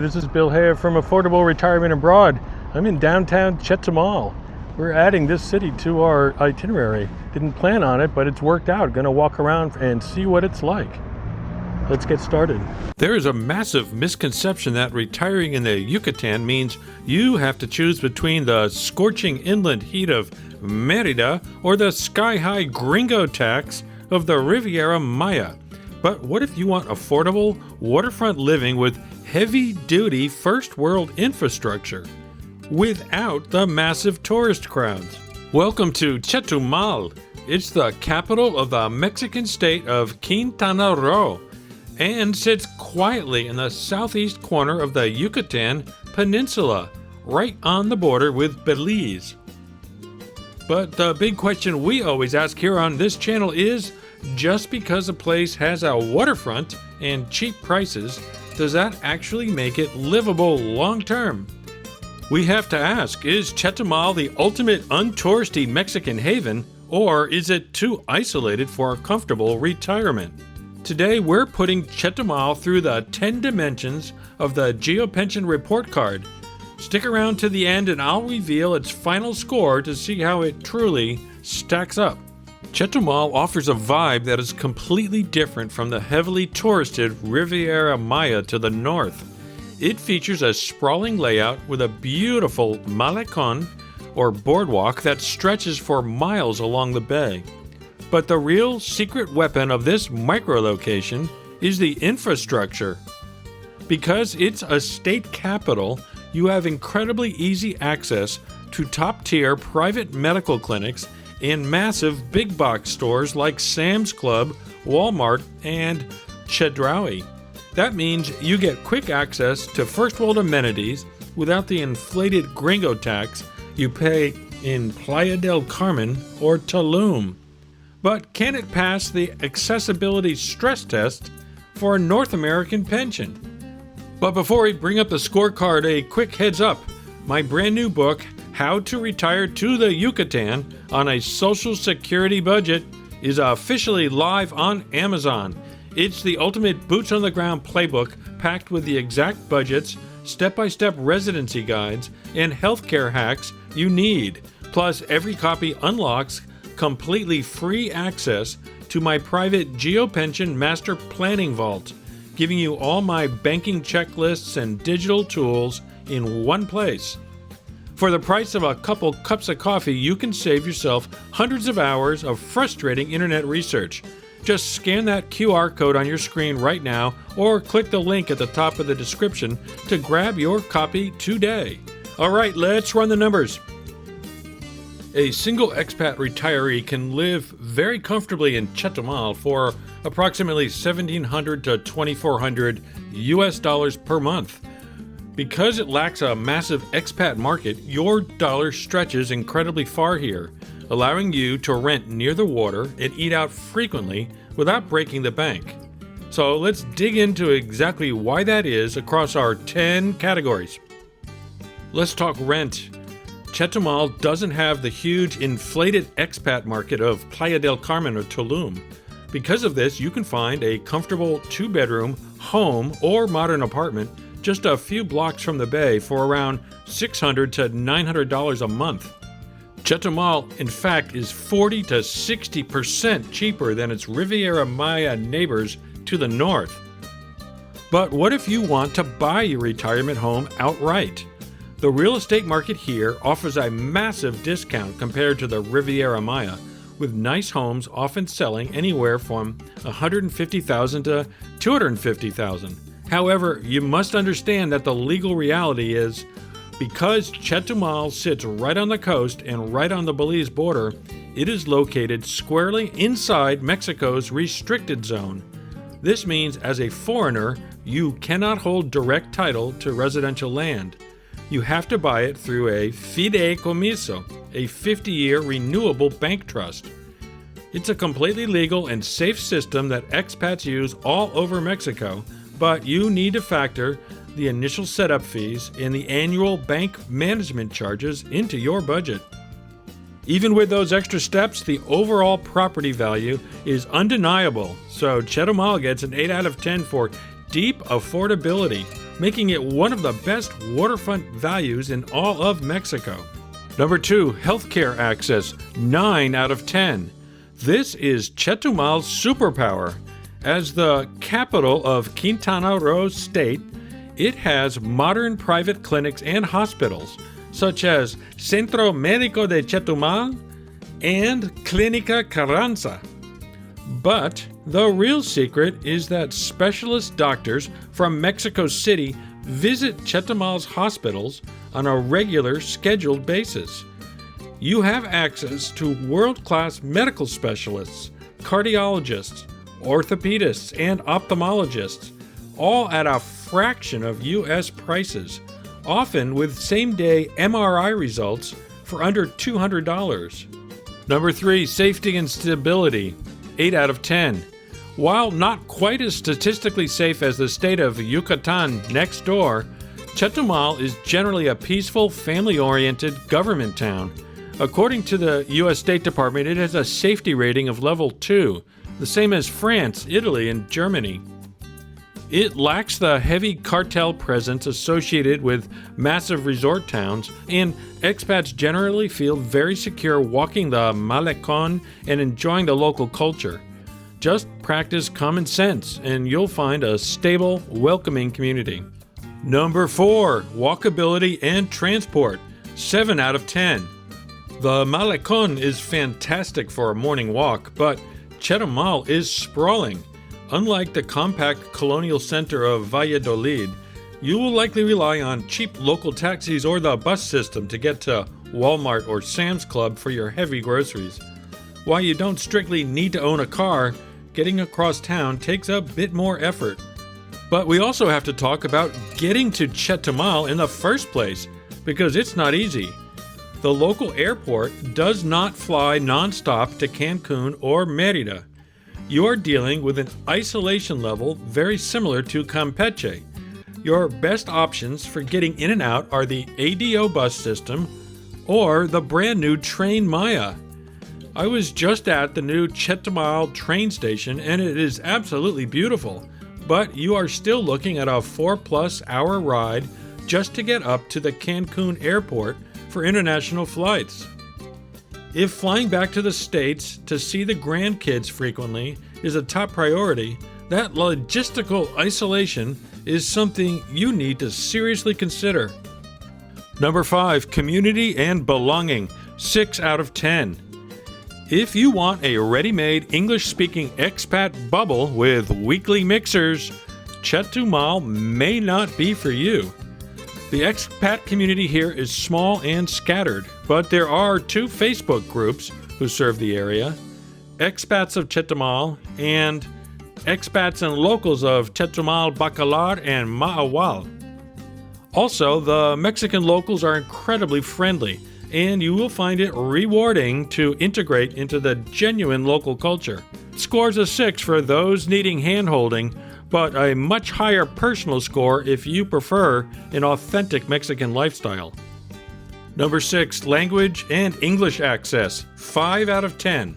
This is Bill Hare from Affordable Retirement Abroad. I'm in downtown Chetumal. We're adding this city to our itinerary. Didn't plan on it, but it's worked out. Gonna walk around and see what it's like. Let's get started. There is a massive misconception that retiring in the Yucatan means you have to choose between the scorching inland heat of Mérida or the sky-high gringo tax of the Riviera Maya. But what if you want affordable, waterfront living with heavy-duty first-world infrastructure without the massive tourist crowds? Welcome to Chetumal. It's the capital of the Mexican state of Quintana Roo and sits quietly in the southeast corner of the Yucatan Peninsula, right on the border with Belize. But the big question we always ask here on this channel is, just because a place has a waterfront and cheap prices, does that actually make it livable long-term? We have to ask, is Chetumal the ultimate untouristy Mexican haven, or is it too isolated for a comfortable retirement? Today we're putting Chetumal through the 10 dimensions of the GeoPension report card. Stick around to the end and I'll reveal its final score to see how it truly stacks up. Chetumal offers a vibe that is completely different from the heavily touristed Riviera Maya to the north. It features a sprawling layout with a beautiful malecón, or boardwalk, that stretches for miles along the bay. But the real secret weapon of this micro-location is the infrastructure. Because it's a state capital, you have incredibly easy access to top-tier private medical clinics in massive big box stores like Sam's Club, Walmart, and Chedraui. That means you get quick access to first world amenities without the inflated gringo tax you pay in Playa del Carmen or Tulum. But can it pass the accessibility stress test for a North American pension? But before we bring up the scorecard, a quick heads up. My brand new book, How to Retire to the Yucatan on a Social Security Budget, is officially live on Amazon. It's the ultimate boots-on-the-ground playbook packed with the exact budgets, step-by-step residency guides, and healthcare hacks you need. Plus, every copy unlocks completely free access to my private GeoPension Master Planning Vault, giving you all my banking checklists and digital tools in one place. For the price of a couple cups of coffee, you can save yourself hundreds of hours of frustrating internet research. Just scan that QR code on your screen right now or click the link at the top of the description to grab your copy today. All right, let's run the numbers. A single expat retiree can live very comfortably in Chetumal for approximately $1,700 to $2,400 US per month. Because it lacks a massive expat market, your dollar stretches incredibly far here, allowing you to rent near the water and eat out frequently without breaking the bank. So let's dig into exactly why that is across our 10 categories. Let's talk rent. Chetumal doesn't have the huge inflated expat market of Playa del Carmen or Tulum. Because of this, you can find a comfortable 2-bedroom home or modern apartment just a few blocks from the bay for around $600 to $900 a month. Chetumal, in fact, is 40 to 60% cheaper than its Riviera Maya neighbors to the north. But what if you want to buy your retirement home outright? The real estate market here offers a massive discount compared to the Riviera Maya, with nice homes often selling anywhere from $150,000 to $250,000. However, you must understand that the legal reality is, because Chetumal sits right on the coast and right on the Belize border, it is located squarely inside Mexico's restricted zone. This means as a foreigner, you cannot hold direct title to residential land. You have to buy it through a fideicomiso, a 50-year renewable bank trust. It's a completely legal and safe system that expats use all over Mexico, but you need to factor the initial setup fees and the annual bank management charges into your budget. Even with those extra steps, the overall property value is undeniable, so Chetumal gets an 8 out of 10 for deep affordability, making it one of the best waterfront values in all of Mexico. Number 2, healthcare access, 9 out of 10. This is Chetumal's superpower. As the capital of Quintana Roo State, it has modern private clinics and hospitals, such as Centro Médico de Chetumal and Clínica Carranza. But the real secret is that specialist doctors from Mexico City visit Chetumal's hospitals on a regular scheduled basis. You have access to world-class medical specialists, cardiologists, orthopedists, and ophthalmologists, all at a fraction of U.S. prices, often with same-day MRI results for under $200. Number 3, safety and stability, 8 out of 10. While not quite as statistically safe as the state of Yucatan next door, Chetumal is generally a peaceful, family-oriented government town. According to the U.S. State Department, it has a safety rating of level 2, the same as France, Italy, and Germany. It lacks the heavy cartel presence associated with massive resort towns, and expats generally feel very secure walking the Malecón and enjoying the local culture. Just practice common sense, and you'll find a stable, welcoming community. Number 4, walkability and transport, 7 out of 10. The Malecón is fantastic for a morning walk, but Chetumal is sprawling. Unlike the compact colonial center of Valladolid, you will likely rely on cheap local taxis or the bus system to get to Walmart or Sam's Club for your heavy groceries. While you don't strictly need to own a car, getting across town takes a bit more effort. But we also have to talk about getting to Chetumal in the first place, because it's not easy. The local airport does not fly nonstop to Cancun or Mérida. You are dealing with an isolation level very similar to Campeche. Your best options for getting in and out are the ADO bus system or the brand new train Maya. I was just at the new Chetumal train station and it is absolutely beautiful, but you are still looking at a 4+ hour ride just to get up to the Cancun airport for international flights. If flying back to the States to see the grandkids frequently is a top priority, that logistical isolation is something you need to seriously consider. Number 5, community and belonging, 6 out of 10. If you want a ready-made English-speaking expat bubble with weekly mixers, Chetumal may not be for you. The expat community here is small and scattered, but there are 2 Facebook groups who serve the area, Expats of Chetumal and Expats and Locals of Chetumal, Bacalar, and Maawal. Also, the Mexican locals are incredibly friendly, and you will find it rewarding to integrate into the genuine local culture. Scores a 6 for those needing hand-holding, but a much higher personal score if you prefer an authentic Mexican lifestyle. Number 6, language and English access, 5 out of 10.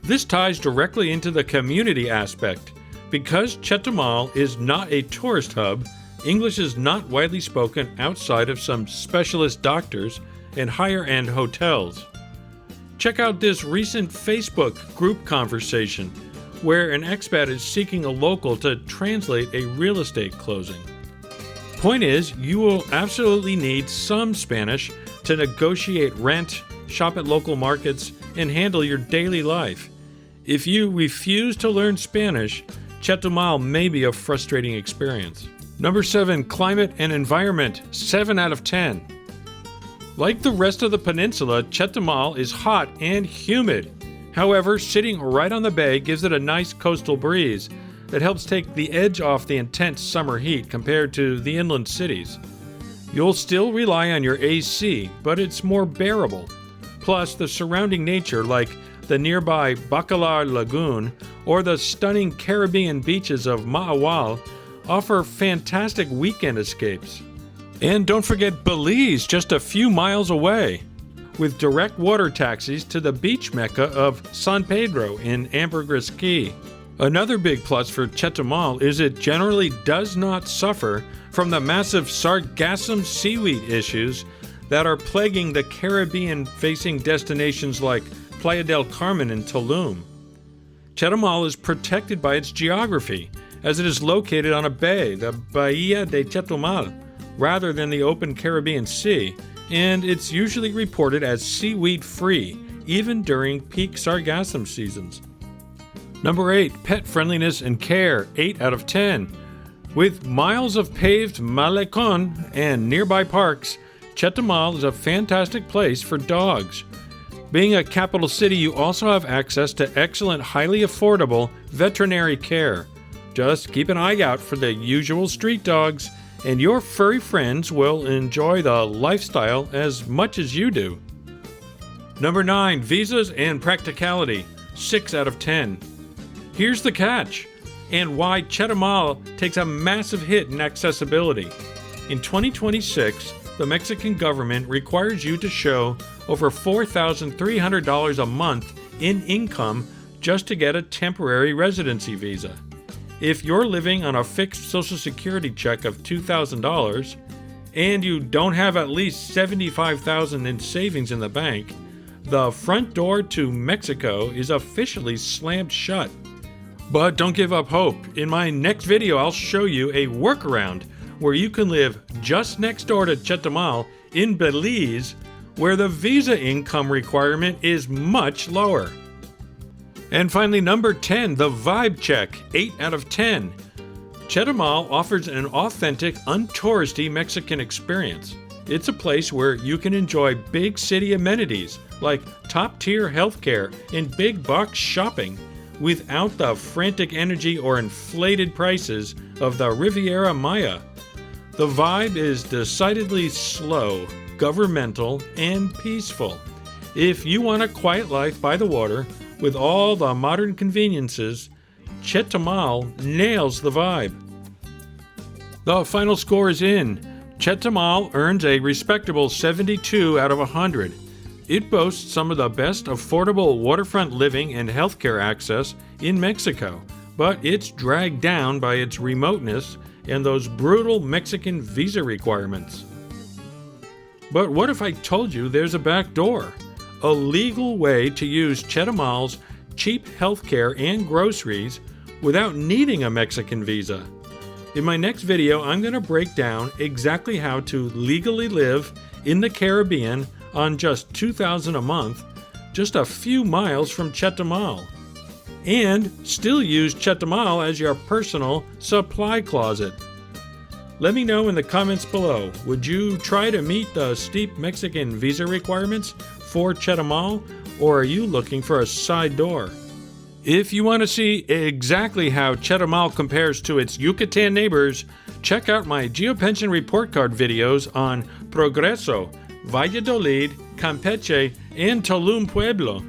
This ties directly into the community aspect. Because Chetumal is not a tourist hub, English is not widely spoken outside of some specialist doctors and higher-end hotels. Check out this recent Facebook group conversation where an expat is seeking a local to translate a real estate closing. Point is, you will absolutely need some Spanish to negotiate rent, shop at local markets, and handle your daily life. If you refuse to learn Spanish, Chetumal may be a frustrating experience. Number 7, climate and environment, 7 out of 10. Like the rest of the peninsula, Chetumal is hot and humid. However, sitting right on the bay gives it a nice coastal breeze that helps take the edge off the intense summer heat compared to the inland cities. You'll still rely on your AC, but it's more bearable. Plus, the surrounding nature, like the nearby Bacalar Lagoon or the stunning Caribbean beaches of Maawal, offer fantastic weekend escapes. And don't forget Belize, just a few miles away, with direct water taxis to the beach mecca of San Pedro in Ambergris Caye. Another big plus for Chetumal is it generally does not suffer from the massive sargassum seaweed issues that are plaguing the Caribbean-facing destinations like Playa del Carmen and Tulum. Chetumal is protected by its geography, as it is located on a bay, the Bahía de Chetumal, rather than the open Caribbean Sea, and it's usually reported as seaweed-free, even during peak sargassum seasons. Number 8, pet friendliness and care, 8 out of 10. With miles of paved malecón and nearby parks, Chetumal is a fantastic place for dogs. Being a capital city, you also have access to excellent, highly affordable veterinary care. Just keep an eye out for the usual street dogs, and your furry friends will enjoy the lifestyle as much as you do. Number 9, visas and practicality, 6 out of 10. Here's the catch, and why Chetumal takes a massive hit in accessibility. In 2026, the Mexican government requires you to show over $4,300 a month in income just to get a temporary residency visa. If you're living on a fixed Social Security check of $2,000 and you don't have at least $75,000 in savings in the bank, the front door to Mexico is officially slammed shut. But don't give up hope. In my next video, I'll show you a workaround where you can live just next door to Chetumal in Belize, where the visa income requirement is much lower. And finally, number 10, the vibe check, 8 out of 10. Chetumal offers an authentic, untouristy Mexican experience. It's a place where you can enjoy big city amenities like top-tier healthcare and big box shopping without the frantic energy or inflated prices of the Riviera Maya. The vibe is decidedly slow, governmental, and peaceful. If you want a quiet life by the water with all the modern conveniences, Chetumal nails the vibe. The final score is in. Chetumal earns a respectable 72 out of 100. It boasts some of the best affordable waterfront living and healthcare access in Mexico, but it's dragged down by its remoteness and those brutal Mexican visa requirements. But what if I told you there's a back door? A legal way to use Chetumal's cheap healthcare and groceries without needing a Mexican visa. In my next video, I'm going to break down exactly how to legally live in the Caribbean on just $2,000 a month, just a few miles from Chetumal, and still use Chetumal as your personal supply closet. Let me know in the comments below, would you try to meet the steep Mexican visa requirements for Chetumal, or are you looking for a side door? If you want to see exactly how Chetumal compares to its Yucatan neighbors, check out my GeoPension report card videos on Progreso, Valladolid, Campeche, and Tulum Pueblo.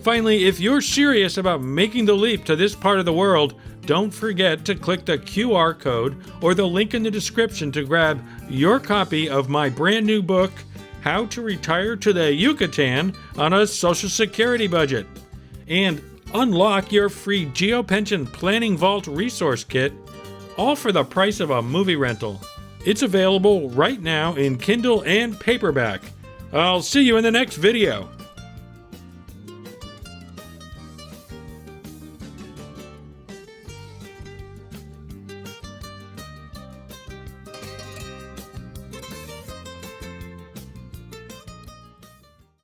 Finally, if you're serious about making the leap to this part of the world, don't forget to click the QR code or the link in the description to grab your copy of my brand new book, How to Retire to the Yucatan on a Social Security Budget, and unlock your free GeoPension Planning Vault Resource Kit, all for the price of a movie rental. It's available right now in Kindle and paperback. I'll see you in the next video.